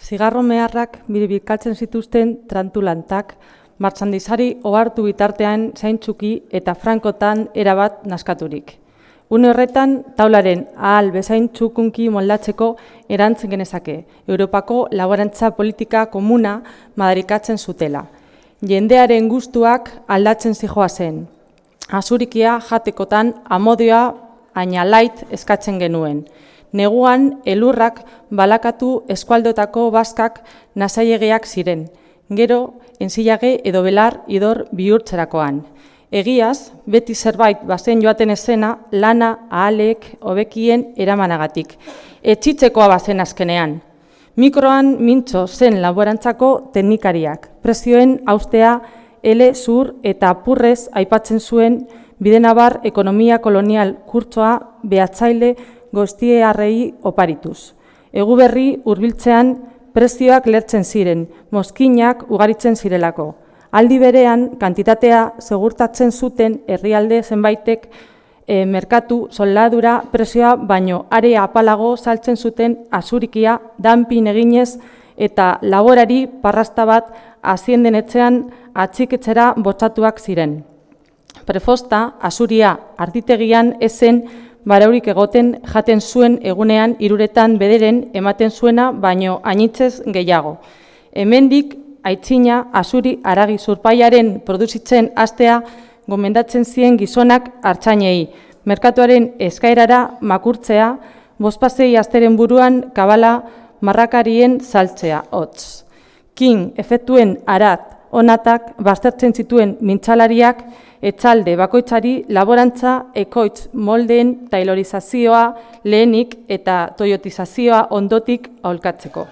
Zigarro meharrak birbilkatzen zituzten trantulantak, martxandizari ohartu bitartean zaintzuki eta frankotan erabat naskaturik. Une horretan, taularen ahal bezain txukunki moldatzeko erantzen genezake, Europako laborantza politika komuna madarikatzen zutela. Jendearen gustuak aldatzen zijoa zen. Azurikia jatekotan amodioa ainalait eskatzen genuen. Neguan, elurrak balakatu eskualdotako baskak nasailegeak ziren, gero, enzilage edo belar idor bihurtzerakoan. Egiaz, beti zerbait bazen joaten ezena, lana ahalek hobekien eramanagatik. Etxitzekoa bazen azkenean. Mikroan mintzo zen laborantzako teknikariak. Prezioen haustea, ele, zur eta apurrez aipatzen zuen bidenabar ekonomia kolonial kurtsoa behatzaile goztiearrei oparituz. Eguberri hurbiltzean prezioak lertzen ziren, mozkinak ugaritzen zirelako. Aldi berean, kantitatea segurtatzen zuten herrialde zenbaitek merkatu soldadura prezioa baino are apalago saltzen zuten azurikia danpin eginez eta laborari parrasta bat azienden etxean atxiketzera botzatuak ziren. Prefosta, azuria arditegian ezen baraurik egoten jaten zuen egunean hiruretan bederen ematen zuena baino anitzez gehiago. Hemendik aitzina azuri haragi zurpaiaren produzitzen hastea gomendatzen zien gizonak artzainei, merkatuaren eskaerara makurtzea, bospasei asteren buruan kabala marrakarien saltzea hotz. King efektuen arat onatak baztertzen zituen mintxalariak etxalde bakoitzari laborantza ekoitz moldeen tailorizazioa lehenik eta toyotizazioa ondotik aholkatzeko.